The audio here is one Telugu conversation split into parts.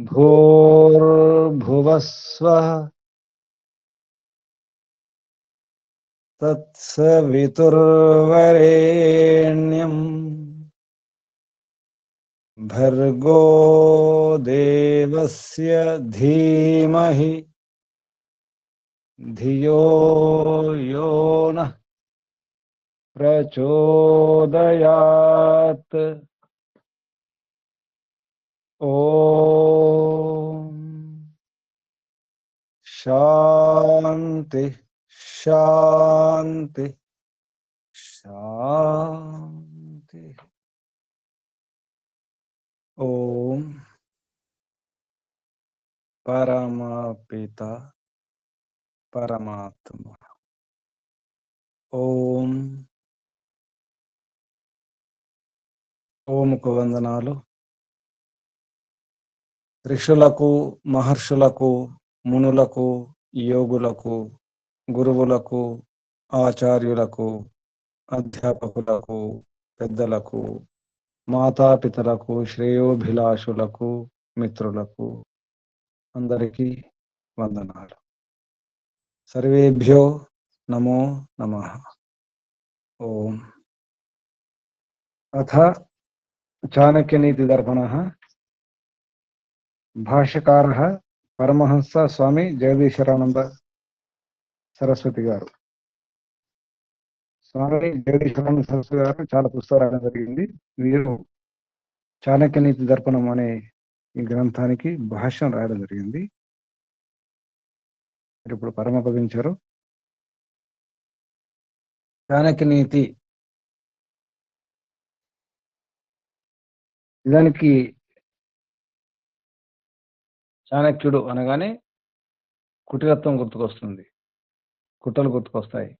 भूर्भुवस्वः तत्सवितुर्वरेण्यं भर्गो देवस्य धीमहि धियो यो नः प्रचोदयात्। ओम शांति शांति शांति। ओम परमपिता परमात्मा ఓం ఓంకు వందనాలు. ఋషులకు, మహర్షులకు, మునులకు, యోగులకు, గురువులకు, ఆచార్యులకు, అధ్యాపకులకు, పెద్దలకు, మాతాపితలకు, శ్రేయోభిలాషులకు, మిత్రులకు అందరికీ వందనాలు. సర్వేభ్యో నమో నమః. ఓం అథ చాణక్యనీతి దర్పణః. భాష్యకారః పరమహంస స్వామి జగదీశ్వరానంద సరస్వతి గారు. స్వామి జగదీశ్వరానంద సరస్వతి గారు చాలా పుస్తకాలు రాయడం జరిగింది. వీరు చాణక్యనీతి దర్పణం అనే ఈ గ్రంథానికి భాష్యం రాయడం జరిగింది. ఇప్పుడు పరమపదించారు. చాణక్యనీతి నిజానికి చాణక్యుడు అనగానే కుటిలత్వం గుర్తుకొస్తుంది, కుట్రలు గుర్తుకొస్తాయి.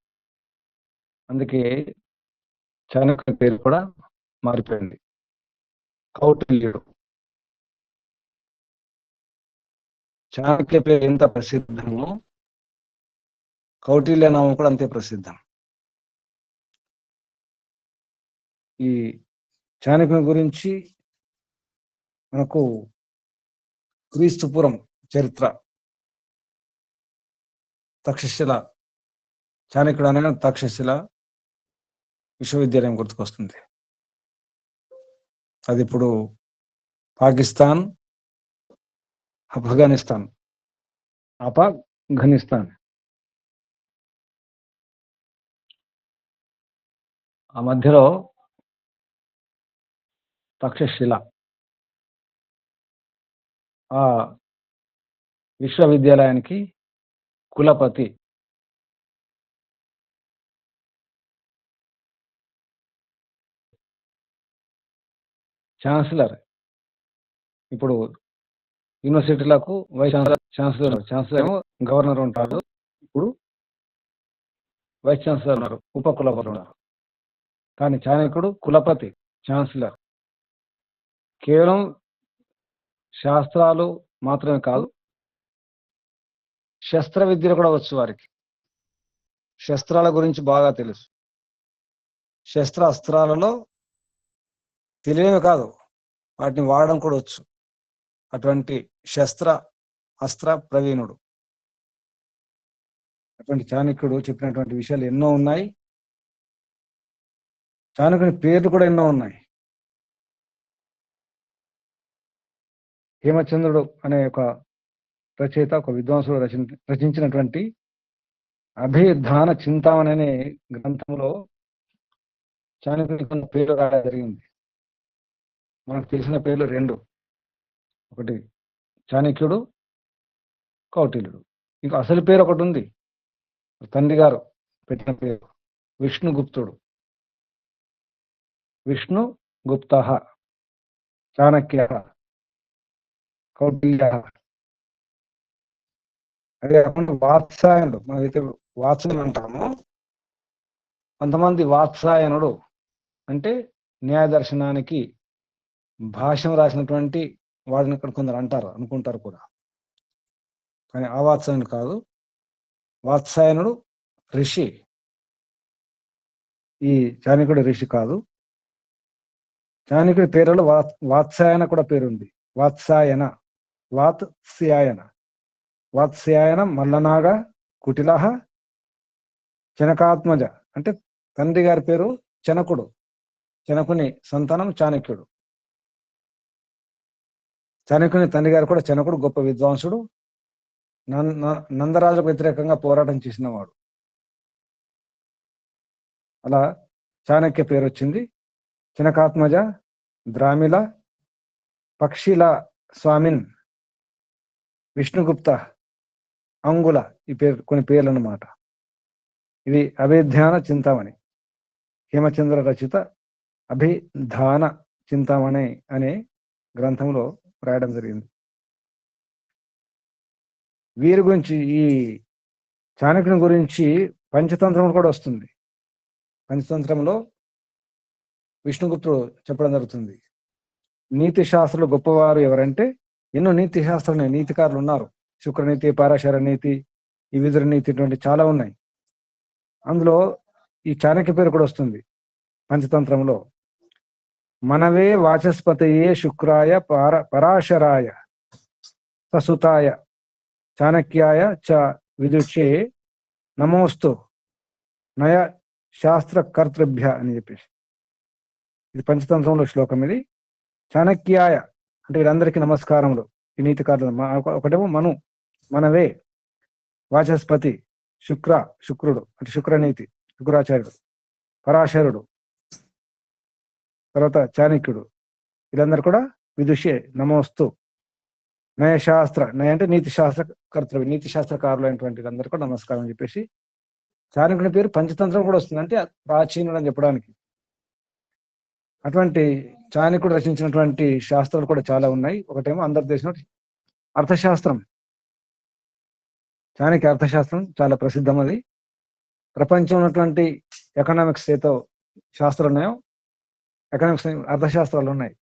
అందుకే చాణక్య పేరు కూడా మారిపోయింది. కౌటిల్యుడు. చాణక్య పేరు ఎంత ప్రసిద్ధమో కౌటిల్య నామం కూడా అంతే ప్రసిద్ధం. ఈ చాణక్యుని గురించి మనకు క్రీస్తుపురం చరిత్ర, తక్షశిల, చాణక్యుడు అనగా తక్షశిల విశ్వవిద్యాలయం గుర్తుకొస్తుంది. అది ఇప్పుడు పాకిస్తాన్, ఆఫ్ఘనిస్తాన్ ఆ మధ్యలో తక్షశిల ఆ విశ్వవిద్యాలయానికి కులపతి ఛాన్సలర్. ఇప్పుడు యూనివర్సిటీలకు వైస్ ఛాన్సలర్ ఏమో గవర్నర్ ఉంటారు. ఇప్పుడు వైస్ ఛాన్సలర్ ఉన్నారు, ఉప కులపతి ఉన్నారు. కానీ చాణక్యుడు కులపతి, ఛాన్సలర్. కేవలం శాస్త్రాలు మాత్రమే కాదు, శస్త్ర విద్యలు కూడా వచ్చు వారికి. శస్త్రాల గురించి బాగా తెలుసు. శస్త్ర అస్త్రాలలో తెలియమే కాదు, వాటిని వాడడం కూడా వచ్చు. అటువంటి శస్త్ర అస్త్ర ప్రవీణుడు. అటువంటి చాణక్యుడు చెప్పినటువంటి విషయాలు ఎన్నో ఉన్నాయి. చాణక్యుని పేర్లు కూడా ఎన్నో ఉన్నాయి. హేమచంద్రుడు అనే ఒక రచయిత, ఒక విద్వాంసుడు రచించినటువంటి అభిధాన చింతామణి అనే గ్రంథంలో చాణక్యుని కొన్ని పేర్లు రాయడం జరిగింది. మనకు తెలిసిన పేర్లు రెండు, ఒకటి చాణక్యుడు, కౌటిల్యుడు. ఇంకా అసలు పేరు ఒకటి ఉంది, తండ్రి గారు పెట్టిన పేరు విష్ణుగుప్తుడు. విష్ణుగుప్త చాణక్య కౌటిల్య. అదే కాకుండా వాత్సాయనుడు, మనమైతే వాత్సాయనుడు అంటాము. కొంతమంది వాత్సాయనుడు అంటే న్యాయ దర్శనానికి భాష్యం రాసినటువంటి వాడిని ఇక్కడ కొందరు అంటారు, అనుకుంటారు కూడా. కానీ ఆ వాత్సాయనుడు కాదు. వాత్సాయనుడు ఋషి. ఈ చాణక్యుడు ఋషి కాదు. చాణక్యుడి పేరులో వాత్సాయన కూడా పేరుంది. వాత్సాయన వాత్స్యాయన. వాత్స్యాయన మల్లనాగ కుటిల జనకాత్మజ. అంటే తండ్రి గారి పేరు జనకుడు, జనకుని సంతానం చాణక్యుడు. చాణక్యుని తండ్రి గారు కూడా జనకుడు, గొప్ప విద్వాంసుడు, నందరాజుకు వ్యతిరేకంగా పోరాటం చేసినవాడు. అలా చాణక్య పేరు వచ్చింది. జనకాత్మజ, ద్రామిల, పక్షిల స్వామిన్, విష్ణుగుప్త, అంగుల, ఈ పేరు కొన్ని పేర్లు అన్నమాట. ఇది అభిధ్యాన చింతామణి, హేమచంద్ర రచిత అభిధాన చింతామణి అనే గ్రంథంలో రాయడం జరిగింది. వీరి గురించి, ఈ చాణక్యుని గురించి పంచతంత్రం కూడా వస్తుంది. పంచతంత్రంలో విష్ణుగుప్తుడు చెప్పడం జరుగుతుంది. నీతి శాస్త్రులు గొప్పవారు ఎవరంటే, ఎన్నో నీతి శాస్త్రాలు, నీతికారులు ఉన్నారు. శుక్రనీతి, పారాశర నీతి, ఈ విదుర నీతి, ఇటువంటి చాలా ఉన్నాయి. అందులో ఈ చాణక్య పేరు కూడా వస్తుంది పంచతంత్రంలో. మనవే వాచస్పతయే శుక్రాయ పరాశరాయ ససుతాయ చాణక్యాయ చ విదుషే నమోస్తు నయ శాస్త్రకర్తృభ్య అని చెప్పేసి, ఇది పంచతంత్రంలో శ్లోకం. ఇది చాణక్యాయ అంటే వీళ్ళందరికీ నమస్కారములు, ఈ నీతికారులు. ఒకటేమో మనవే, వాచస్పతి, శుక్రుడు అంటే శుక్రనీతి, శుక్రాచార్యుడు, పరాశరుడు, తర్వాత చాణక్యుడు, వీళ్ళందరూ కూడా విదుషే నమోస్తు నయశాస్త్ర, నయ అంటే నీతి శాస్త్ర కర్తృ, నీతి శాస్త్రకారులు అయినటువంటి వీళ్ళందరూ కూడా నమస్కారం అని చెప్పేసి చాణక్యుని పేరు పంచతంత్రం కూడా వస్తుంది, అంటే ప్రాచీనుడు అని చెప్పడానికి. అటువంటి చాణక్యుడు రచించినటువంటి శాస్త్రాలు కూడా చాలా ఉన్నాయి. ఒకటేమో అందరు తెలిసిన అర్థశాస్త్రం. చాణక్య అర్థశాస్త్రం చాలా ప్రసిద్ధం. అది ప్రపంచంలో ఉన్నటువంటి ఎకనామిక్స్ ఏతో శాస్త్రాలు ఉన్నాయో, ఎకనామిక్స్ అర్థశాస్త్రాలు ఉన్నాయి.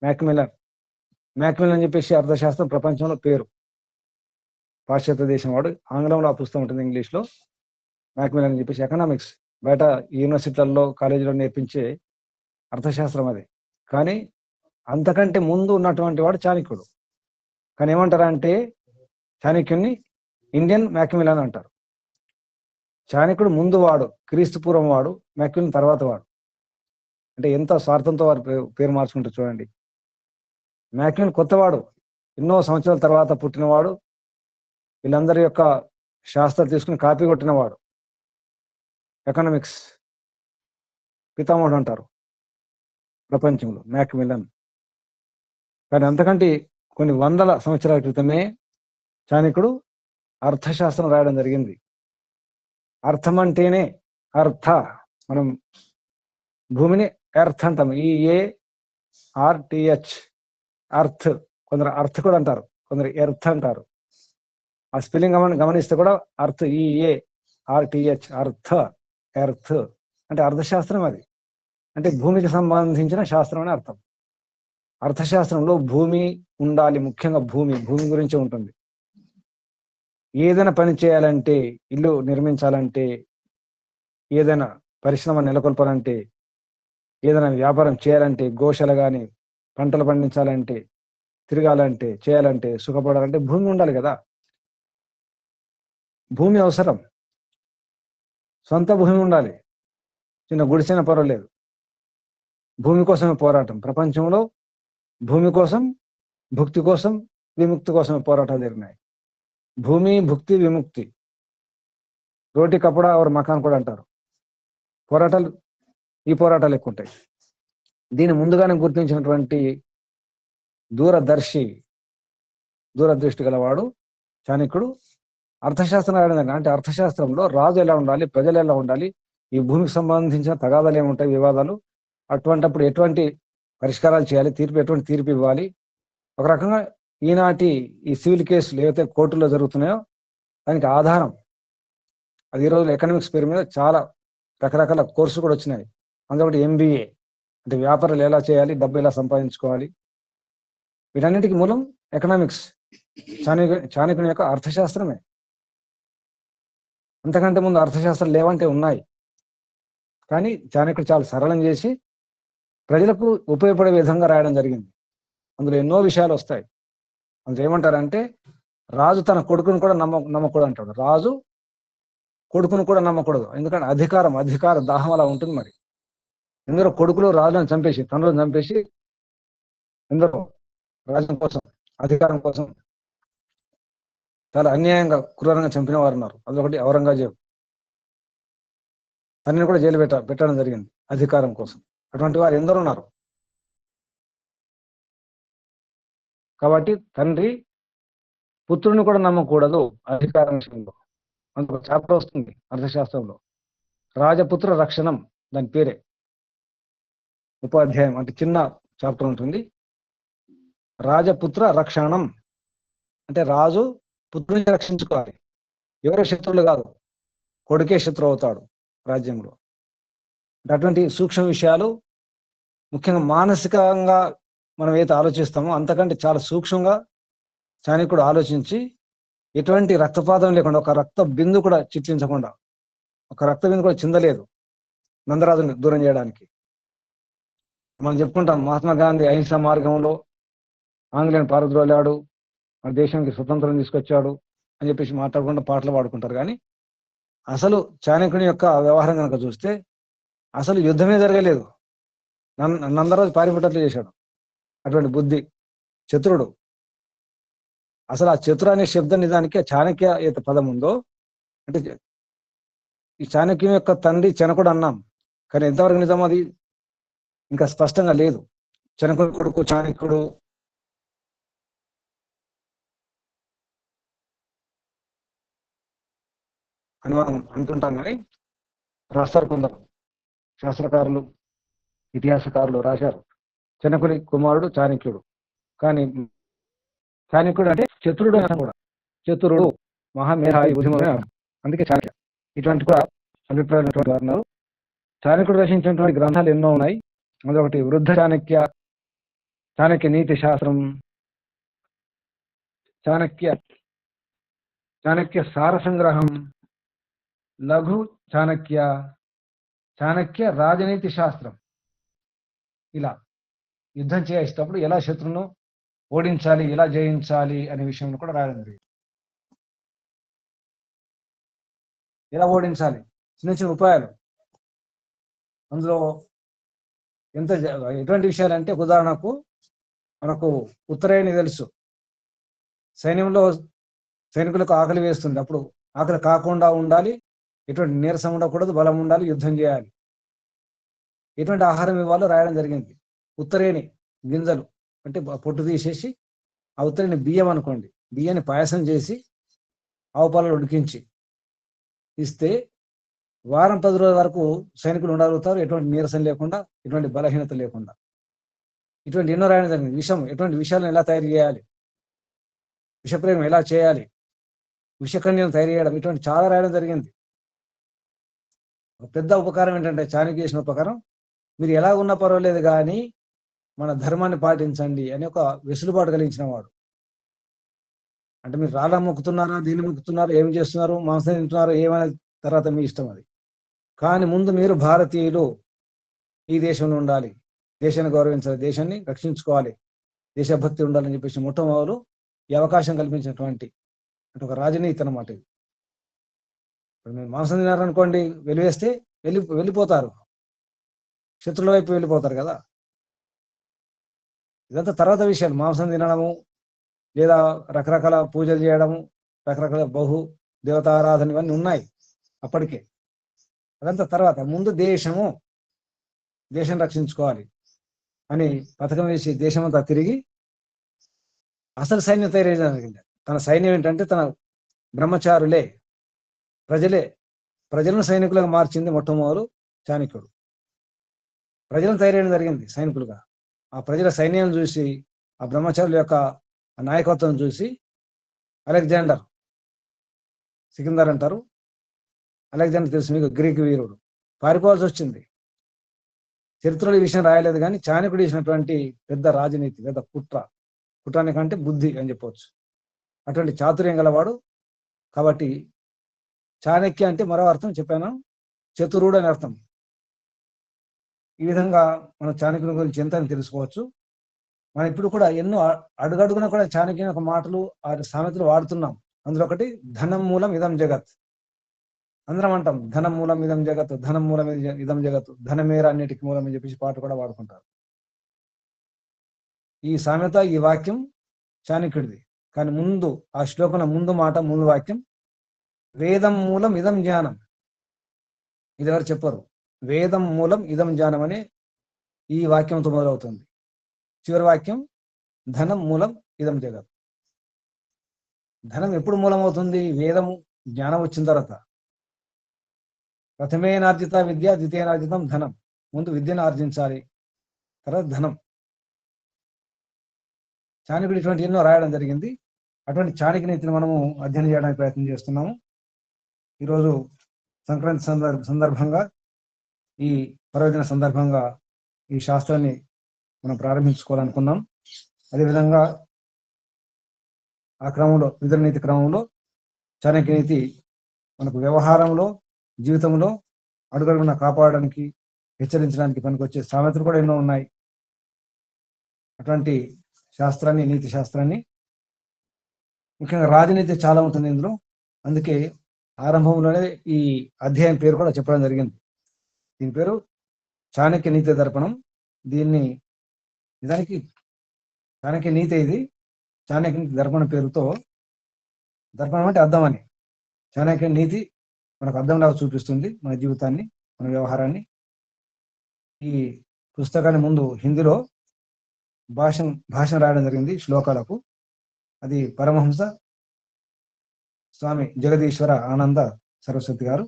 మ్యాక్మిలన్ అని చెప్పేసి అర్థశాస్త్రం ప్రపంచంలో పేరు. పాశ్చాత్య దేశం వాడు, ఆంగ్లంలో ఆ పుస్తకం ఉంటుంది, ఇంగ్లీష్లో. మ్యాక్మిలన్ అని చెప్పేసి ఎకనామిక్స్ బయట యూనివర్సిటీలలో, కాలేజీలో నేర్పించే అర్థశాస్త్రం అది. కానీ అంతకంటే ముందు ఉన్నటువంటి వాడు చాణక్యుడు. కానీ ఏమంటారా అంటే, చాణక్యుని ఇండియన్ మ్యాక్మిలన్ అంటారు. చాణక్యుడు ముందు వాడు, క్రీస్తు పూర్వం వాడు, మ్యాక్మిలన్ తర్వాత వాడు. అంటే ఎంత స్వార్థంతో వారు పేరు మార్చుకుంటారు చూడండి. మ్యాక్మిలన్ కొత్తవాడు, ఎన్నో సంవత్సరాల తర్వాత పుట్టినవాడు, వీళ్ళందరి యొక్క శాస్త్రాలు తీసుకుని కాపీ కొట్టినవాడు. ఎకనామిక్స్ పితామహుడు అంటారు ప్రపంచంలో మ్యాక్మిలన్. కానీ అంతకంటే కొన్ని వందల సంవత్సరాల క్రితమే చాణక్యుడు అర్థశాస్త్రం రాయడం జరిగింది. అర్థం అంటేనే మనం భూమిని ఎర్త్ అంటాం, EARTH, అర్త్. కొందరు అర్త్ కూడా అంటారు, కొందరు ఎర్త్ అంటారు. ఆ స్పెల్లింగ్ గమనిస్తే కూడా అర్త్, EARTH, ఎర్త్ అంటే అర్థశాస్త్రం. అది అంటే భూమికి సంబంధించిన శాస్త్రం అని అర్థం. అర్థశాస్త్రంలో భూమి ఉండాలి, ముఖ్యంగా భూమి గురించి ఉంటుంది. ఏదైనా పని చేయాలంటే, ఇల్లు నిర్మించాలంటే, ఏదైనా పరిశ్రమ నెలకొల్పాలంటే, ఏదైనా వ్యాపారం చేయాలంటే, గోశాల కానీ, పంటలు పండించాలంటే, తిరగాలంటే, చేయాలంటే, సుఖపడాలంటే భూమి ఉండాలి కదా. భూమి అవసరం, సొంత భూమి ఉండాలి. చిన్న గుడిసెన పర్వాలేదు, భూమి కోసమే పోరాటం. ప్రపంచంలో భూమి కోసం, భుక్తి కోసం, విముక్తి కోసమే పోరాటాలు జరిగినాయి. భూమి, భుక్తి, విముక్తి, రోటి కపడా और మకాన్ కూడా అంటారు. ఈ పోరాటాలు ఎక్కువ ఉంటాయి. దీన్ని ముందుగానే గుర్తించినటువంటి దూరదృష్టి గలవాడు చాణక్యుడు. అర్థశాస్త్రం రాయడం అంటే అర్థశాస్త్రంలో రాజు ఎలా ఉండాలి, ప్రజలు ఎలా ఉండాలి, ఈ భూమికి సంబంధించిన తగాదాలు ఏముంటాయి, వివాదాలు, అటువంటిప్పుడు ఎటువంటి పరిష్కారాలు చేయాలి, ఎటువంటి తీర్పు ఇవ్వాలి. ఒక రకంగా ఈనాటి ఈ సివిల్ కేసులు ఏవైతే కోర్టులో జరుగుతున్నాయో దానికి ఆధారం అది. ఈ రోజుల్లో ఎకనామిక్స్ పేరు మీద చాలా రకరకాల కోర్సులు కూడా వచ్చినాయి. అందులో ఒకటి MBA, అంటే వ్యాపారాలు ఎలా చేయాలి, డబ్బు ఎలా సంపాదించుకోవాలి. వీటన్నిటికీ మూలం ఎకనామిక్స్, చాణక్యుని యొక్క అర్థశాస్త్రమే. అంతకంటే ముందు అర్థశాస్త్రం లేవంటే ఉన్నాయి, కానీ చాణక్యుడు చాలా సరళం చేసి ప్రజలకు ఉపయోగపడే విధంగా రాయడం జరిగింది. అందులో ఎన్నో విషయాలు వస్తాయి. అందులో ఏమంటారంటే రాజు తన కొడుకును కూడా నమ్మకూడదు అంటాడు. రాజు కొడుకును కూడా నమ్మకూడదు. ఎందుకంటే అధికార దాహం అలా ఉంటుంది. మరి ఎందరో కొడుకులు రాజులను చంపేసి, తండ్రులను చంపేసి, ఎందరో రాజ్యం కోసం, అధికారం కోసం చాలా అన్యాయంగా, క్రూరంగా చంపిన వారు ఉన్నారు. అదొకటి ఔరంగజేబు. తనని కూడా జైలు పెట్టడం జరిగింది అధికారం కోసం. అటువంటి వారు ఎందరో ఉన్నారు. కాబట్టి తండ్రి పుత్రుని కూడా నమ్మకూడదు అధికారం విషయంలో. అందుకు చాప్టర్ వస్తుంది అర్థశాస్త్రంలో, రాజపుత్ర రక్షణం, దాని పేరే. ఉపాధ్యాయం అంటే చిన్న చాప్టర్ ఉంటుంది. రాజపుత్ర రక్షణం అంటే రాజు పుత్రుని రక్షించుకోవాలి. ఎవరో శత్రువులు కాదు, కొడుకే శత్రువు అవుతాడు రాజ్యంలో. అటువంటి సూక్ష్మ విషయాలు ముఖ్యంగా మానసికంగా మనం ఏదైతే ఆలోచిస్తామో అంతకంటే చాలా సూక్ష్మంగా చాణక్యుడు ఆలోచించి, ఎటువంటి రక్తపాతం లేకుండా, ఒక రక్త బిందు కూడా చిట్లించకుండా, ఒక రక్త బిందు కూడా చిందలేదు నందరాజుని దూరం చేయడానికి. మనం చెప్పుకుంటాం మహాత్మా గాంధీ అహింసా మార్గంలో ఆంగ్లేయుని పారద్రోలాడు, మన దేశానికి స్వతంత్రం తీసుకొచ్చాడు అని చెప్పేసి మాట్లాడకుండా పాటలు పాడుకుంటారు. కానీ అసలు చాణక్యుని యొక్క వ్యవహారం కనుక చూస్తే అసలు యుద్ధమే జరగలేదు. నందరాజు పారిపోయేటట్లు చేశాడు. అటువంటి బుద్ధి, చతురుడు. అసలు ఆ చతురు అనే శబ్దం నిజానికి చాణక్య ఏత పదం ఉందో అంటే ఈ చాణక్యం యొక్క తండ్రి చనకుడు అన్నాం, కానీ ఎంతవరకు నిజం అది ఇంకా స్పష్టంగా లేదు. చనకుడు కొడుకు చాణక్యుడు అని మనం అంటుంటాం. కానీ రాస్తారు కొందరు శాస్త్రకారులు, ఇతిహాసకారులు రాశారు చనకుడి కుమారుడు చాణక్యుడు. కానీ చాణక్యుడు అంటే చతురుడు అని కూడా, చతురుడు మహామేధావి బుద్ధిమంతుడు, అందుకే చాణక్య. ఇటువంటి కూడా అభిప్రాయాలు అన్నారు. చాణక్యుడు రచించినటువంటి గ్రంథాలు ఎన్నో ఉన్నాయి. అదొకటి వృద్ధ చాణక్య, చాణక్య నీతి శాస్త్రం, చాణక్య సార సంగ్రహం, లఘు చాణక్య, చాణక్య రాజనీతి శాస్త్రం. ఇలా యుద్ధం చేసేటప్పుడు ఎలా శత్రువును ఓడించాలి, ఎలా జయించాలి అనే విషయంలో కూడా రాయడం జరిగింది. ఎలా ఓడించాలి, చిన్న చిన్న ఉపాయాలు. అందులో ఎటువంటి విషయాలు అంటే, ఉదాహరణకు మనకు ఉత్తరాయణి తెలుసు. సైనికులకు ఆకలి వేస్తుంది, అప్పుడు ఆకలి కాకుండా ఉండాలి, ఎటువంటి నీరసం ఉండకూడదు, బలం ఉండాలి, యుద్ధం చేయాలి. ఎటువంటి ఆహారం ఇవ్వాలో రాయడం జరిగింది. ఉత్తరేణి గింజలు అంటే పొట్టు తీసేసి, ఆ ఉత్తరేణి బియ్యం అనుకోండి, బియ్యాన్ని పాయసం చేసి ఆవు పాలలో ఉడికించి ఇస్తే వారం 10 రోజుల వరకు సైనికులు ఉండగలుగుతారు, ఎటువంటి నీరసం లేకుండా, ఎటువంటి బలహీనత లేకుండా. ఇటువంటి ఎన్నో రాయడం జరిగింది. ఎటువంటి విషయాలను ఎలా తయారు చేయాలి, విషప్రయోగం ఎలా చేయాలి, విషకన్యను తయారు చేయడం, ఇటువంటి చాలా రాయడం జరిగింది. పెద్ద ఉపకారం ఏంటంటే చాణక్య చేసిన ఉపకారం, మీరు ఎలా ఉన్నా పర్వాలేదు కానీ మన ధర్మాన్ని పాటించండి అని ఒక వెసులుబాటు కలిగించిన వాడు. అంటే మీరు రాళ్ళ మొక్కుతున్నారా, దీన్ని మొక్కుతున్నారా, ఏం చేస్తున్నారు, మాంసం తింటున్నారో ఏమైనా తర్వాత మీ ఇష్టం అది. కానీ ముందు మీరు భారతీయులు, ఈ దేశంలో ఉండాలి, దేశాన్ని గౌరవించాలి, దేశాన్ని రక్షించుకోవాలి, దేశభక్తి ఉండాలని చెప్పేసి మొట్టమొదలు ఈ అవకాశం కల్పించినటువంటి అంటే ఒక రాజనీతి అన్నమాట ఇది. ఇప్పుడు మీరు మాంసం తినారనుకోండి, వెలివేస్తే వెళ్ళిపోతారు, శత్రుల వైపు వెళ్ళిపోతారు కదా. ఇదంతా తర్వాత విషయాలు. మాంసం తినడము, లేదా రకరకాల పూజలు చేయడము, రకరకాల దేవతారాధన ఇవన్నీ ఉన్నాయి అప్పటికే. అదంతా తర్వాత. ముందు దేశం రక్షించుకోవాలి అని పథకం వేసి దేశమంతా తిరిగి అసలు సైన్యం తయారు జరిగింది. తన సైన్యం ఏంటంటే తన బ్రహ్మచారులే, ప్రజలను సైనికులుగా మార్చింది మొట్టమొదలు చాణక్యుడు. ప్రజలను తయారు జరిగింది సైనికులుగా. ఆ ప్రజల సైన్యం చూసి, ఆ బ్రహ్మచారుల యొక్క నాయకత్వం చూసి అలెగ్జాండర్, సికిందర్ అంటారు, అలెగ్జాండర్ తెలుసు మీకు, గ్రీక్ వీరుడు, పారిపోవాల్సి వచ్చింది. చరిత్రలో ఈ విషయం రాయలేదు, కానీ చాణక్యుడు చేసినటువంటి పెద్ద రాజనీతి, పెద్ద కుట్రానికంటే బుద్ధి అని చెప్పవచ్చు. అటువంటి చాతుర్యం గలవాడు. కాబట్టి చాణక్య అంటే మరో అర్థం చెప్పాను, చతురుడు అని అర్థం. ఈ విధంగా మనం చాణక్యుని గురించి ఎంత తెలుసుకోవచ్చు. మనం ఇప్పుడు కూడా ఎన్నో అడుగడుగున కూడా చాణక్యుని ఒక మాటలు ఆ సామెతలు వాడుతున్నాం. అందులో ఒకటి ధనం మూలం ఇదం జగత్. అందరం అంటాం ధనం మూలం ఇదం జగత్, ధనం మూలం ఇదం జగత్, ధనమేర అన్నిటికి మూలం అని చెప్పేసి పాట కూడా వాడుకుంటారు. ఈ సామెత, ఈ వాక్యం చాణక్యుడిది. కానీ ముందు ఆ శ్లోకంలో ముందు మాట, ముందు వాక్యం వేదం మూలం ఇదం జ్ఞానం. ఇది ఎవరు చెప్పరు. వేదం మూలం ఇదం జ్ఞానం అని ఈ వాక్యంతో మొదలవుతుంది. చివరి వాక్యం ధనం మూలం ఇదం జగత్. ధనం ఎప్పుడు మూలం అవుతుంది? వేదము జ్ఞానం వచ్చిన తర్వాత. ప్రథమేనార్జిత విద్య ద్వితీయనార్జితం ధనం. ముందు విద్యను ఆర్జించాలి, తర్వాత ధనం. చాణక్యుడు ఇటువంటి ఎన్నో రాయడం జరిగింది. అటువంటి చాణక్య నీతిని మనము అధ్యయనం చేయడానికి ప్రయత్నం చేస్తున్నాము. ఈరోజు సంక్రాంతి సందర్భంగా, ఈ పర్వదిన సందర్భంగా ఈ శాస్త్రాన్ని మనం ప్రారంభించుకోవాలనుకున్నాం. అదేవిధంగా ఆ క్రమంలో విదుర నీతి క్రమంలో చాణక్య నీతి మనకు వ్యవహారంలో, జీవితంలో అడుగడుగున కాపాడడానికి, హెచ్చరించడానికి పనికొచ్చే సామెతలు కూడా ఎన్నో ఉన్నాయి. అటువంటి శాస్త్రాన్ని, నీతి శాస్త్రాన్ని, ముఖ్యంగా రాజనీతి చాలా ఉంటుంది ఇందులో. అందుకే ఆరంభంలోనే ఈ అధ్యాయం పేరు కూడా చెప్పడం జరిగింది. దీని పేరు చాణక్య నీతి దర్పణం. దీన్ని నిజానికి చాణక్య నీతి, ఇది చాణక్య నీతి దర్పణం పేరుతో, దర్పణం అంటే అద్దం అని, చాణక్య నీతి మనకు అద్దంలాగా చూపిస్తుంది మన జీవితాన్ని, మన వ్యవహారాన్ని. ఈ పుస్తకాన్ని ముందు హిందీలో భాషను రాయడం జరిగింది శ్లోకాలకు. అది పరమహంస స్వామి జగదీశ్వర ఆనంద సరస్వతి గారు.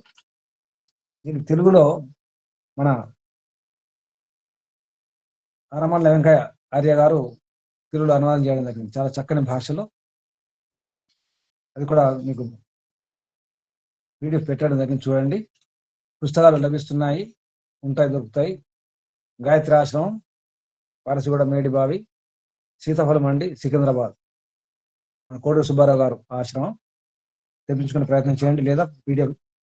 దీనికి తెలుగులో మన ఆరమల్ల వెంకయ్య ఆర్య గారు తెలుగులో అనువాదం చేయడం జరిగింది, చాలా చక్కని భాషలో. అది కూడా మీకు పీడిఎఫ్ పెట్టడం జరిగింది, చూడండి. పుస్తకాలు లభిస్తున్నాయి, ఉంటాయి, దొరుకుతాయి. గాయత్రి ఆశ్రమం, పారసిగూడ మేడిబావి, సీతాఫలం మండి, సికింద్రాబాద్, కోడూరు సుబ్బారావు గారు ఆశ్రమం. తెప్పించుకునే ప్రయత్నం చేయండి. లేదా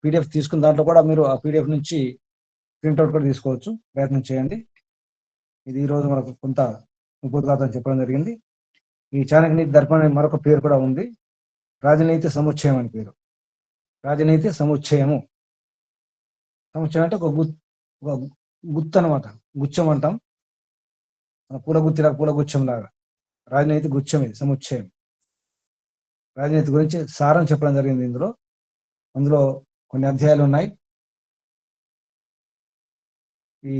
పీడిఎఫ్ తీసుకున్న దాంట్లో కూడా మీరు ఆ పీడిఎఫ్ నుంచి ప్రింట్అవుట్ కూడా తీసుకోవచ్చు, ప్రయత్నం చేయండి. ఇది ఈరోజు మనకు కొంత ఉపోద్ఘాతం చెప్పడం జరిగింది. ఈ చాణక్య నీతి దర్పణం మరొక పేరు కూడా ఉంది, రాజనీతి సముచ్చయం అని పేరు. రాజనీతి సముచ్చయము. సముచ్చయం అంటే ఒక గుత్తు అనమాట, గుచ్చం అంటాం. పూలగుచ్చం లాగా రాజనీతి గుచ్చం, ఇది సముచ్చయం. రాజనీతి గురించి సారం చెప్పడం జరిగింది ఇందులో. అందులో కొన్ని అధ్యాయాలు ఉన్నాయి. ఈ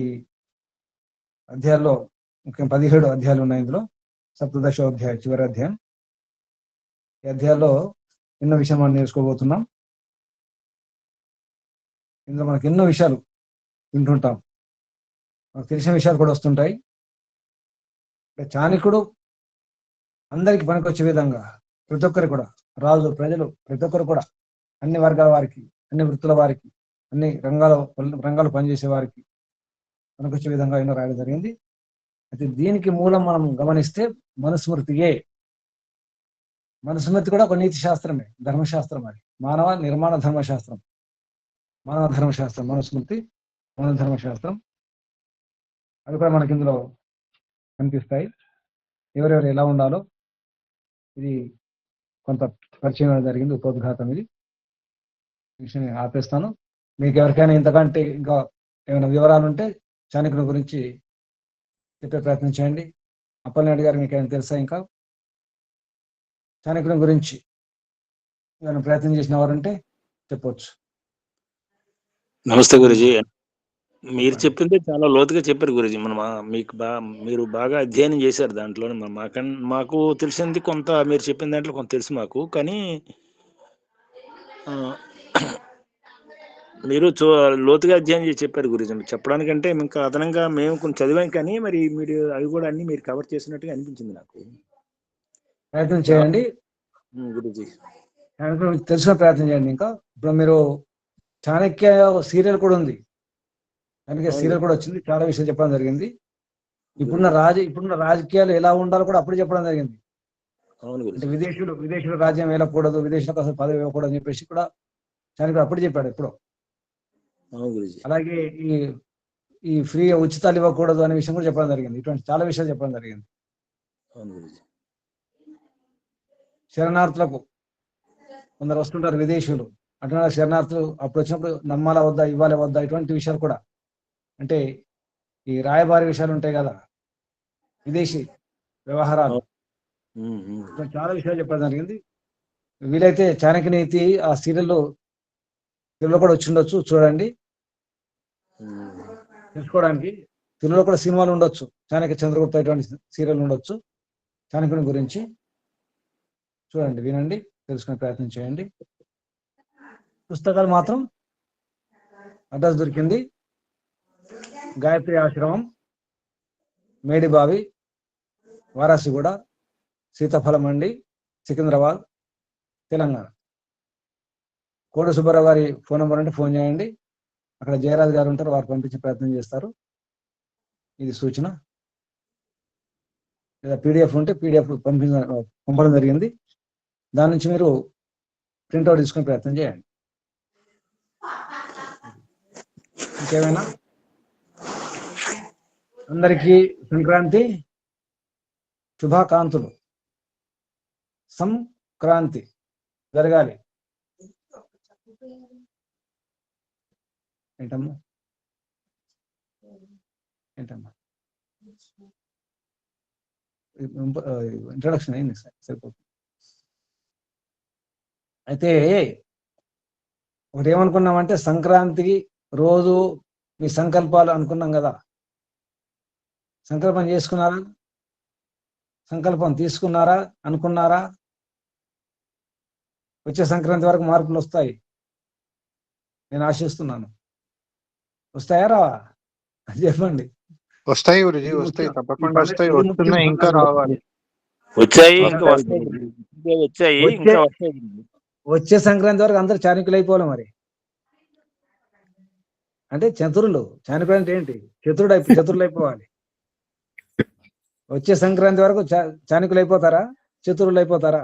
అధ్యాయాల్లో ముఖ్యంగా 17 అధ్యాయాలు ఉన్నాయి ఇందులో. సప్తదశోధ్యాయం, చివరి అధ్యాయం. ఈ అధ్యాయాల్లో ఎన్నో విషయం మనం నేర్చుకోబోతున్నాం. ఇందులో మనకు ఎన్నో విషయాలు వింటుంటాం, మనకు తెలిసిన విషయాలు కూడా వస్తుంటాయి. చాణక్యుడు అందరికి పనికొచ్చే విధంగా ప్రతి ఒక్కరు కూడా, రాజు, ప్రజలు, ప్రతి ఒక్కరు కూడా, అన్ని వర్గాల వారికి, అన్ని వృత్తుల వారికి, అన్ని రంగాలు పనిచేసే వారికి పనికొచ్చే విధంగా ఎన్నో రాయడం జరిగింది. అయితే దీనికి మూలం మనం గమనిస్తే మనుస్మృతియే. మనుస్మృతి కూడా ఒక నీతి శాస్త్రమే, ధర్మశాస్త్రం. అది మానవ నిర్మాణ ధర్మశాస్త్రం, మానవ ధర్మశాస్త్రం. మనుస్మృతి మానవ ధర్మశాస్త్రం. అవి కూడా మనకి ఇందులో కనిపిస్తాయి, ఎవరెవరు ఎలా ఉండాలో. ఇది కొంత పరిచయం జరిగింది, ఉపోద్ఘాతం. ఇది విషయం ఆపేస్తాను. మీకు ఎవరికైనా ఇంతకంటే ఇంకా ఏమైనా వివరాలు ఉంటే చాణక్యుని గురించి చెప్పే ప్రయత్నం చేయండి. అప్పలనాయుడు గారు, మీకు ఏమైనా తెలుసా ఇంకా చాణక్యుని గురించి ఏమైనా ప్రయత్నం చేసిన వారంటే చెప్పవచ్చు. నమస్తే గురుజీ. మీరు చెప్పింది చాలా లోతుగా చెప్పారు గురుజీ. మీరు బాగా అధ్యయనం చేశారు దాంట్లో. మాకు తెలిసింది కొంత, మీరు చెప్పిన దాంట్లో కొంత తెలుసు మాకు. కానీ మీరు లోతుగా అధ్యయనం చేసి చెప్పారు గురుజీ. చెప్పడానికంటే ఇంకా అదనంగా మేము కొంచెం చదివాం, కానీ మరి మీరు అవి కూడా అన్ని మీరు కవర్ చేసినట్టుగా అనిపించింది నాకు. ప్రయత్నం చేయండి గురుజీ, తెలిసిన ప్రయత్నం చేయండి. ఇంకా ఇప్పుడు మీరు చాణక్య సీరియల్ కూడా ఉంది, చాణక్య సీరియల్ కూడా వచ్చింది, చాలా విషయాలు చెప్పడం జరిగింది. ఇప్పుడున్న రాజకీయాలు ఎలా ఉండాలో కూడా అప్పుడు చెప్పడం జరిగింది. అంటే విదేశీయులు రాజ్యం వెళ్ళకూడదు, విదేశీయులకు అసలు పదవి ఇవ్వకూడదు అని చెప్పేసి కూడా చాణక్యుడు అప్పుడు చెప్పాడు ఎప్పుడో. అలాగే ఈ ఫ్రీ ఉచితాలు ఇవ్వకూడదు అనే విషయం కూడా చెప్పడం జరిగింది. ఇటువంటి చాలా విషయాలు చెప్పడం జరిగింది. అవును గురుజీ. శరణార్థులకు కొందరు వస్తుంటారు విదేశీయులు, అటువంటి శరణార్థులు అప్పుడు వచ్చినప్పుడు నమ్మాలా వద్దా, ఇవ్వాలి వద్దా, ఇటువంటి విషయాలు కూడా, అంటే ఈ రాయబారి విషయాలు ఉంటాయి కదా, విదేశీ వ్యవహారాలు, ఇట్లా చాలా విషయాలు చెప్పడం జరిగింది. వీలైతే చాణక్య నీతి ఆ సీరియల్లో తెలుగులో కూడా వచ్చి ఉండొచ్చు, చూడండి తెలుసుకోవడానికి. తెలుగులో కూడా సినిమాలు ఉండొచ్చు, చాణక్య చంద్రగుప్త ఇటువంటి సీరియల్ ఉండొచ్చు, చాణక్యుని గురించి చూడండి, వినండి, తెలుసుకునే ప్రయత్నం చేయండి. పుస్తకాలు మాత్రం అడ్రస్ దొరికింది, గాయత్రి ఆశ్రమం, మేడిబావి, వారాసిగూడ, సీతాఫలం మండి, సికింద్రాబాద్, తెలంగాణ. కోడి సుబ్బారావు గారి ఫోన్ నెంబర్ అంటే ఫోన్ చేయండి, అక్కడ జయరాజ్ గారు ఉంటారు, వారు పంపించే ప్రయత్నం చేస్తారు. ఇది సూచన. లేదా పీడిఎఫ్ ఉంటే పీడిఎఫ్ పంపడం జరిగింది, దాని నుంచి మీరు ప్రింట్అవుట్ తీసుకునే ప్రయత్నం చేయండి. ఇంకేమైనా? అందరికీ సంక్రాంతి శుభాకాంక్షలు. సంక్రాంతి జరగాలి. ఏంటమ్మా ఏంటమ్మా ఇంట్రొడక్షన్ అయింది సార్, సరిపోతుంది. అయితే ఒకటి ఏమనుకున్నామంటే, సంక్రాంతికి రోజు మీ సంకల్పాలు అనుకున్నాం కదా, సంకల్పం చేసుకున్నారా, సంకల్పం తీసుకున్నారా, అనుకున్నారా? వచ్చే సంక్రాంతి వరకు మార్పులు వస్తాయి, నేను ఆశిస్తున్నాను. వస్తాయా రావా అది చెప్పండి. వస్తాయి గురుజీ, వస్తాయి, తప్పకుండా వస్తాయి, వస్తున్నాయి, ఇంకా రావాలి. వచ్చాయి, ఇంకా వస్తాయి, వచ్చాయి, ఇంకా వస్తాయి. వచ్చే సంక్రాంతి వరకు అందరు చాణక్యులు అయిపోవాలి మరి. అంటే చతురులు, చాణక్యులు అంటే ఏంటి? చతురులు అయిపోవాలి. వచ్చే సంక్రాంతి వరకు చాణక్యులు అయిపోతారా, చతురులు అయిపోతారా?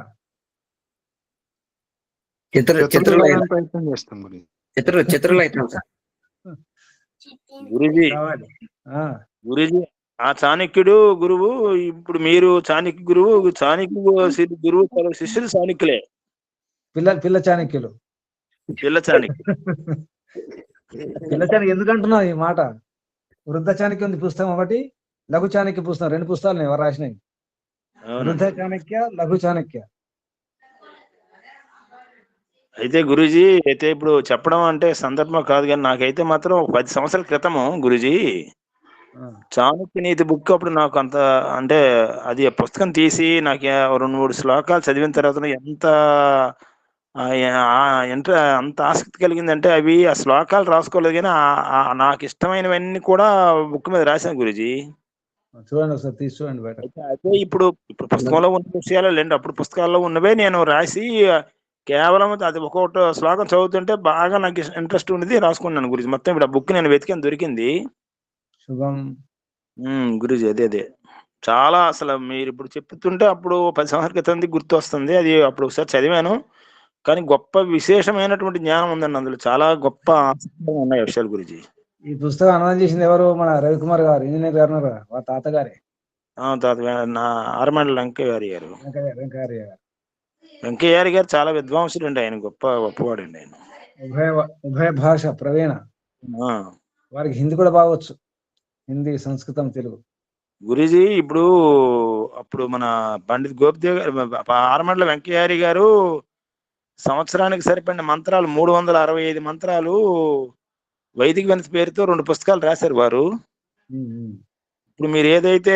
ప్రయత్నం చేస్తాం గురుజీ. చతురులు అవుతాం సార్. గురుజీ, ఆ చాణక్యుడు గురువు, ఇప్పుడు మీరు చాణక్య గురువు, గురువు శిష్యులు చాణక్యులే, పిల్ల చాణక్యులు, పిల్ల చాణక్యులు. పిల్ల చాణక్య ఎందుకంటున్నావు ఈ మాట? వృద్ధ చాణక్య ఉంది పుస్తకం ఒకటి, లఘు చాణక్య పుస్తకం, 2 పుస్తకాలు ఎవరు రాసినాయి. వృద్ధ చాణక్య, లఘు చాణక్య. అయితే గురూజీ, అయితే ఇప్పుడు చెప్పడం అంటే సందర్భం కాదు, కానీ నాకైతే మాత్రం 10 సంవత్సరాల క్రితము గురూజీ చాణక్య నీతి బుక్ అప్పుడు నాకు అంత, అంటే అది పుస్తకం తీసి నాకు 2-3 శ్లోకాలు చదివిన తర్వాత అంత ఆసక్తి కలిగిందంటే, అవి ఆ శ్లోకాలు రాసుకోలేదు కానీ నాకు ఇష్టమైనవన్నీ కూడా బుక్ మీద రాశాను గురూజీ. చూడండి ఒకసారి తీసి చూడండి బయట. అదే ఇప్పుడు పుస్తకంలో ఉన్న విషయాలు లేండి, అప్పుడు పుస్తకాల్లో ఉన్నవే నేను రాసి, కేవలం అది ఒక్కొక్క శ్లోకం చదువుతుంటే బాగా నాకు ఇంట్రెస్ట్ ఉండేది, రాసుకున్నాను గురుజీ. మొత్తం ఇప్పుడు ఆ బుక్ నేను వెతికాను, దొరికింది. శుభం గురుజీ. అదే చాలా, అసలు మీరు ఇప్పుడు చెప్తుంటే అప్పుడు 10 సంవత్సరాల క్రితం గుర్తు వస్తుంది. అది అప్పుడు ఒకసారి చదివాను, కానీ గొప్ప విశేషమైనటువంటి జ్ఞానం ఉందండి అందులో, చాలా గొప్ప ఆసక్తిగా ఉన్నాయి విషయాలు గురుజీ. ఈ పుస్తకం అనువాదం చేసింది ఎవరు? మన రవికుమార్ గారు, ఇంజనీర్ గారు ఉన్నారు, వాళ్ళ తాతగారే, నా ఆరమండల వెంకయ్య గారు. వెంకయ్య గారు చాలా విద్వాంసుడు అండి, ఆయన గొప్పవాడు అండి ఆయన. ఉభయ భాష ప్రవీణ, వారికి హిందీ కూడా బాగొచ్చు, హిందీ, సంస్కృతం, తెలుగు. గురుజీ, ఇప్పుడు అప్పుడు మన పండిత్ గోపిదేవ్ గారు, ఆరమండల వెంకయ్య గారు సంవత్సరానికి సరిపడిన మంత్రాలు 365 మంత్రాలు వైదిక గణిత పేరుతో 2 పుస్తకాలు రాశారు వారు. ఇప్పుడు మీరు ఏదైతే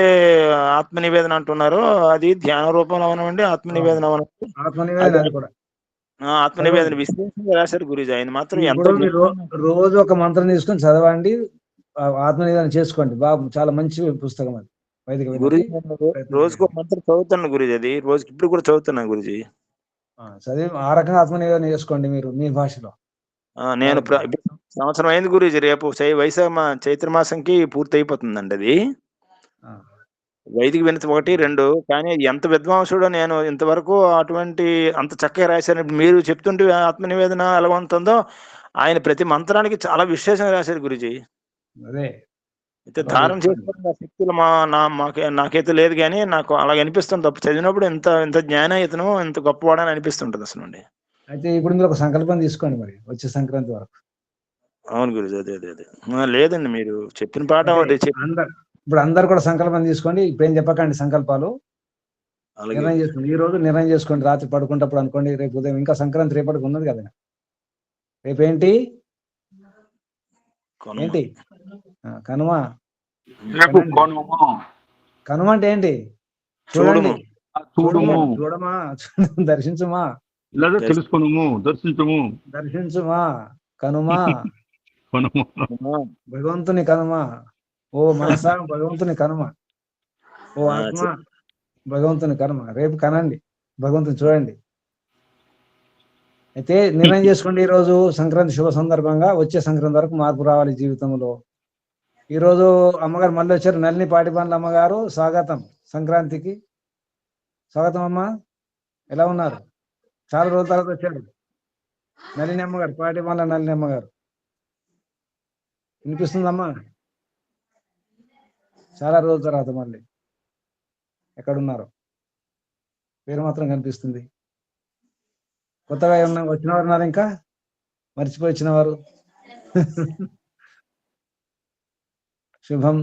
ఆత్మ నివేదన అంటున్నారో, అది ధ్యాన రూపంలో అవనండి, ఆత్మ నివేదన ఆత్మ నివేదన విశ్లేషంగా రాశారు గురుజీ. ఆయన మాత్రం ఎంతో రోజు ఒక మంత్రం తీసుకొని చదవండి, ఆత్మ నివేదన చేసుకోండి, బాబు చాలా మంచి పుస్తకం అది. వైదిక గురుజీ, రోజుకు మంత్రం చదువుతాను గురుజీ, అది రోజుకి ఇప్పుడు కూడా చదువుతున్నాను గురుజీ. చదివి ఆ రకంగా ఆత్మ నివేదన చేసుకోండి మీరు మీ భాషలో. నేను సంవత్సరం అయింది గురుజీ, రేపు వైశాఖ చైత్ర మాసంకి పూర్తి అయిపోతుందండి అది. వైదిక గణితం 1, 2, కానీ ఎంత విద్వాంసుడో, నేను ఇంతవరకు అటువంటి అంత చక్కగా రాశాను. మీరు చెప్తుంటే ఆత్మ నివేదన ఎలా ఉంటుందో, ఆయన ప్రతి మంత్రానికి చాలా విశేషంగా రాశారు గురుజీ. అదే అయితే ధారణ చేసుకోవడం శక్తులు నాకైతే లేదు, కానీ నాకు అలాగ అనిపిస్తుంది. తప్పు చదివినప్పుడు ఇంత ఇంత జ్ఞానయుతను ఇంత గొప్పవాడని అనిపిస్తుంటది అసలు అండి. అయితే ఇప్పుడు మీరు ఒక సంకల్పం తీసుకోండి మరి వచ్చే సంక్రాంతి వరకు. అవును గురుజీ, అదే అదే అదే లేదండి, మీరు చెప్పిన పాట ఇప్పుడు అందరు కూడా సంకల్పం తీసుకోండి. ఇప్పుడు ఏం చెప్పకండి సంకల్పాలు. అలాగే నిర్ణయం చేసుకోండి. ఈ రోజు నిర్ణయం చేసుకోండి, రాత్రి పడుకుంటప్పుడు అనుకోండి, రేపు ఉదయం ఇంకా సంక్రాంతి రేపటికి ఉన్నది కదా. రేపేంటి ఏంటి కనుమ. కనుమ అంటే ఏంటి చూడండి, చూడమా దర్శించుమా, తెలుసుకును దర్శించము, దర్శించుమా కనుమా, భగవంతుని కనుమ. ఓ మనసా భగవంతుని కనుమ, ఓ ఆత్మ భగవంతుని కనుమ. రేపు కనండి, భగవంతుని చూడండి. అయితే నిర్ణయం చేసుకోండి, ఈ రోజు సంక్రాంతి శుభ సందర్భంగా వచ్చే సంక్రాంతి వరకు మార్పు రావాలి జీవితంలో. ఈ రోజు అమ్మగారు మళ్ళీ వచ్చారు, నల్లిని పాటిబండ్ల అమ్మగారు. స్వాగతం సంక్రాంతికి, స్వాగతం అమ్మా. ఎలా ఉన్నారు? చాలా రోజుల తర్వాత వచ్చారు నల్లిని అమ్మగారు, పాటిబండ్ల నల్లిని అమ్మగారు. వినిపిస్తుందమ్మా? చాలా రోజుల తర్వాత మళ్ళీ ఎక్కడున్నారు? పేరు మాత్రం కనిపిస్తుంది. కొత్తగా ఏమన్నా వచ్చిన వారు ఉన్నారు, ఇంకా మర్చిపోయి వచ్చిన వారు? శుభం.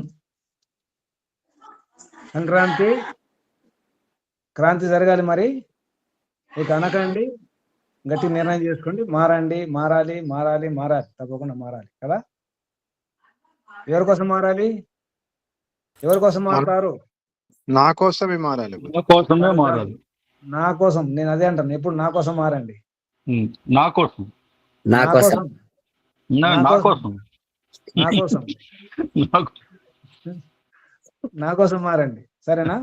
సంక్రాంతి క్రాంతి జరగాలి మరి. ఇక అనకండి, గట్టి నిర్ణయం చేసుకోండి. మారండి, మారాలి మారాలి మారాలి, తప్పకుండా మారాలి కదా. ఎవరి కోసం మారాలి? ఎవరి కోసం మారుతారు? నా కోసమే మారాలి. నా కోసం, నేను అదే అంటాను ఎప్పుడు, నా కోసం మారండి. నా కోసం, నా కోసం, నా కోసం, నా కోసం, నా కోసం మారండి. సరేనా?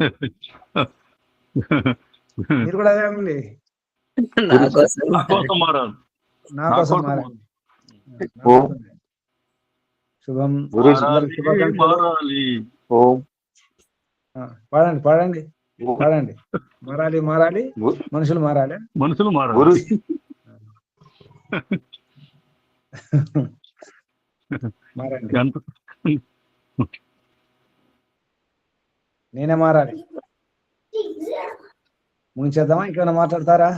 మీరు కూడా అదే అండి, నా కోసం మారండి. శుభం. పాడండి పాడండి పాడండి. మారాలి మారాలి, మనుషులు మారాలి, మనుషులు మారాలి. మారండి. నేనే మారాలి. మునిచేద్దామా? ఇంకేమైనా మాట్లాడతారా?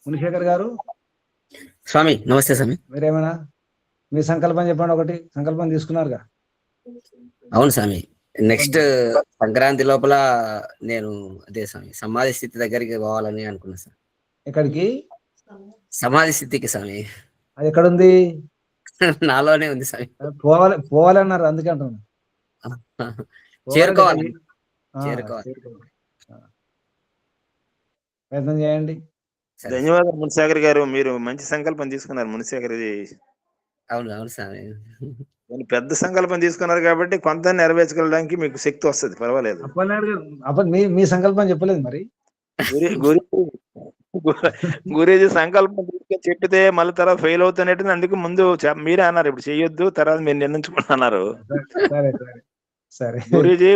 మునిశేఖర్ గారు స్వామి నమస్తే స్వామి. మీరేమైనా మీ సంకల్పం చెప్పండి. ఒకటి సంకల్పం తీసుకున్నారుగా? అవును స్వామి, నెక్స్ట్ సంక్రాంతి లోపల నేను అదే స్వామి సమాధి స్థితి దగ్గరికి పోవాలని అనుకున్నా సార్. ఎక్కడికి? సమాధి స్థితికి స్వామి. అది ఎక్కడుంది? నాలోనే ఉంది స్వామి. పోవాలన్నారు, అందుకే అంటున్నాను. చేరుకోవాలి. ప్రయత్నం చేయండి. ధన్యవాదాలు మునిశేఖర్ గారు, మీరు మంచి సంకల్పం తీసుకున్నారు మునిశేఖర్. అవును అవును స్వామి, పెద్ద సంకల్పం తీసుకున్నారు కాబట్టి కొంత నెరవేర్చగలడానికి మీకు శక్తి వస్తుంది, పర్వాలేదు. మీ సంకల్పం చెప్పలేదు మరి. గురూజీ సంకల్పం తీసుకొని చెప్పితే మళ్ళీ తర్వాత ఫెయిల్ అవుతున్నట్టు, అందుకు ముందు మీరే అన్నారు ఇప్పుడు చెయ్యొద్దు, తర్వాత మీరు నిర్ణయించుకుంటున్నారు. గురూజీ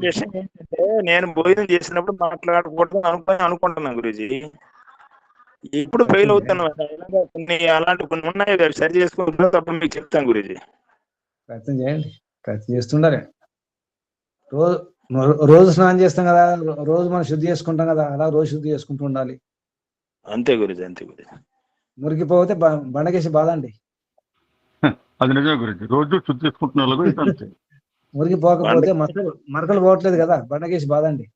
విషయం ఏంటంటే, నేను భోజనం చేసినప్పుడు మాట్లాడకూడదు అనుకుంటున్నాను గురూజీ. ఇప్పుడు ఫెయిల్ అవుతున్నాను, అలాంటి కొన్ని ఉన్నాయి, సరి చేసుకుంటున్నా తప్ప మీకు చెప్తాను గురూజీ. ప్రయత్నం చేయండి, ప్రయత్నం చేస్తుండాలి. రోజు స్నానం చేస్తాం కదా, రోజు మనం శుద్ధి చేసుకుంటాం కదా, అలా రోజు శుద్ధి చేసుకుంటూ ఉండాలి. అంతే గురూజీ, అంతే గురూజీ. మురికిపోతే బండకేసి బాధండి. అది నిజమే గురించి, రోజు శుద్ధి చేసుకుంటున్నారు. మురికిపోకపోతే మరకలు పోవట్లేదు కదా, బండకేసి బాధండి.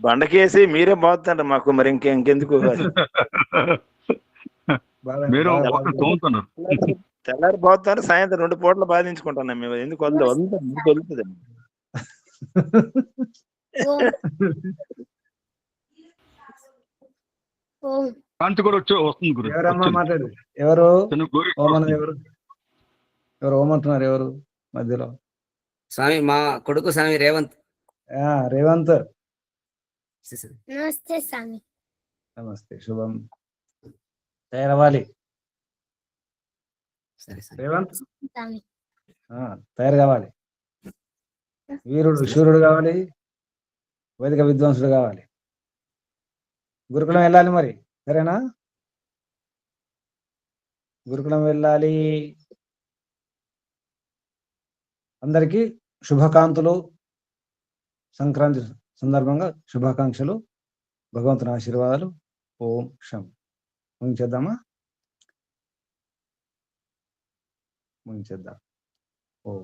బండకేసి మీరే బాగుతారు మాకు, మరి ఇంకెందుకు? తెల్లారి బాగుతారు, సాయంత్రం 2 పూటలు బాధించుకుంటున్నాం మేము. ఎందుకు వదులుతుంది? కాంతి కూడా వస్తుంది గురు. ఎవరమ్మా మాట్లాడు? ఎవరు ఓమంటున్నారు? ఎవరు మధ్యలో? స్వామి మా కొడుకు స్వామి రేవంత్. రేవంత్ నమస్తే స్వామి. నమస్తే, శుభం. తయారవ్వాలి రేవంత్, తయారు కావాలి. వీరుడు శూరుడు కావాలి, వైదిక విద్వాంసుడు కావాలి. గురుకులం వెళ్ళాలి మరి, సరేనా? గురుకులం వెళ్ళాలి. అందరికీ శుభకాంతులు. సంక్రాంతి సందర్భంగా శుభాకాంక్షలు, భగవంతుని ఆశీర్వాదాలు. ఓం శం. ముగించేద్దామా? ముగించేద్దాం. ఓం.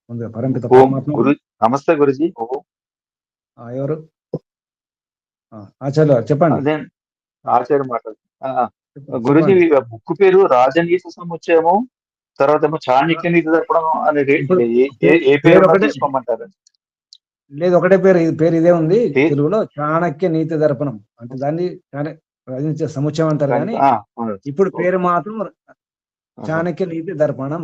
ముందుగా పరంపిత ఓం పరమాత్మ. గురు నమస్తే గురుజీ. ఎవరు? ఆచార్య చెప్పండి. అదే ఆచార్య మాట. గురుజీ బుక్ పేరు రాజనీతి సముచ్చయము, తర్వాత ఏమో చాణక్య నీతి దర్పణం అనేది ఏ పేరు తీసుకోమంటారు? లేదు, ఒకటే పేరు. ఇది పేరు ఇదే ఉంది తెలుగులో, చాణక్య నీతి దర్పణం. అంటే దాన్ని రచించే సముచ్చయం అంటారు, కానీ ఇప్పుడు పేరు మాత్రం చాణక్య నీతి దర్పణం.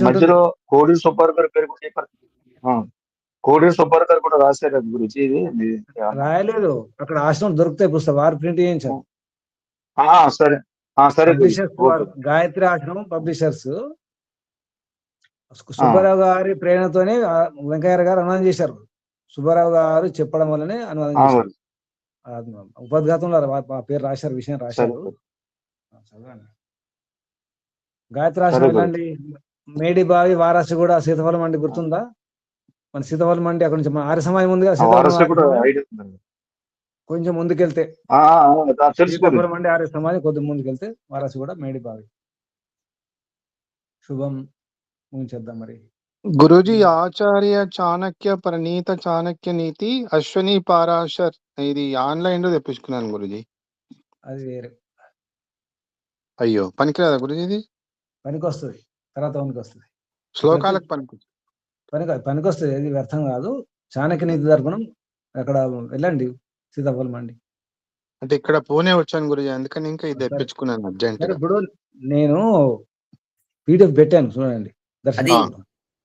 మధ్యలో కోడూరు సుబ్బారావు గారి పేరు కూడా చెప్పారు. కోడూరు సుబ్బారావు గారు కూడా రాశారు గురించి. ఇది రాయలేదు, అక్కడ ఆశ్రమం దొరుకుతాయి పుస్తకం, వారు ప్రింట్ చేయించారు. సరే సరే. గాయత్రి ఆశ్రమం పబ్లిషర్స్ సుబ్బారావు గారి ప్రేరణతోనే వెంకయ్య గారు అనువాదం చేశారు. సుబ్బారావు గారు చెప్పడం వల్లనే అనువాదం చేశారు. ఉపోద్ఘాతంలో ఆ పేరు రాశారు, విషయం రాశారు. గాయత్రి ఆశ్రమం వెళ్ళండి. మేడిబావి వారాసి కూడా సీతఫలం మండి గుర్తుందా? మన సీతఫలం మండి అక్కడ నుంచి ఆర్య సమాజం ఉందిగా, కొంచెం ముందుకెళ్తే సీతఫలం మండి ఆర్య సమాజం, కొద్దిగా ముందుకెళ్తే వారాసి కూడా మేడిబావి. శుభం. ముగించేద్దాం మరి. గురూజీ, ఆచార్య చాణక్య ప్రణీత చాణక్య నీతి అశ్వని పారాశర్ ఇది ఆన్లైన్ లో తెప్పించుకున్నాను గురూజీ. అది వేరే. అయ్యో, పనికిరాదా గురూజీ? ఇది పనికొస్తుంది, తర్వాత పనికొస్తుంది. శ్లోకాలకు పనికొస్తుంది, ఇది వ్యర్థం కాదు. చాణక్య నీతి దర్పణం అక్కడ వెళ్ళండి, సీతాఫలం మండి. అంటే ఇక్కడ పూణే వచ్చాను గురూజీ, అందుకని ఇంకా ఇది తెప్పించుకున్నాను అర్జెంట్. ఇప్పుడు నేను పీడిఎఫ్ పెట్టాను, చూడండి.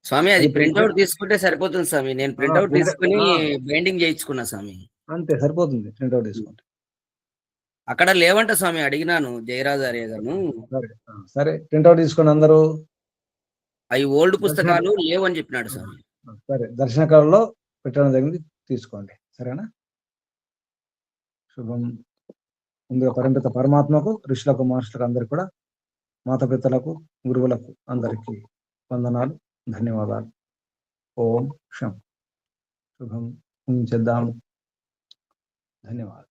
స్వామి అది ప్రింట్అవుట్ తీసుకుంటే సరిపోతుంది స్వామి. నేను ప్రింట్అవుట్ తీసుకుని బైండింగ్ చేయించుకున్నా స్వామి. అంతే సరిపోతుంది, ప్రింట్అవుట్ తీసుకుంటే. అక్కడ లేవంట స్వామి, అడిగినాను జయరాజార్య గారు. సరే, ప్రింట్అవుట్ తీసుకోండి అందరూ. అవి ఓల్డ్ పుస్తకాలు లేవని చెప్పినాడు స్వామి. సరే, దర్శన కళలో పెట్టడం జరిగింది, తీసుకోండి. సరేనా? శుభం. ముందుగా పరంపిత పరమాత్మకు, ఋషులకు, మహర్షులకు అందరికి కూడా, మాతాపితలకు, గురువులకు అందరికీ వందనాలు, ధన్యవాదాలు. ఓం శం. శుభం. చేద్దాం. ధన్యవాదాలు.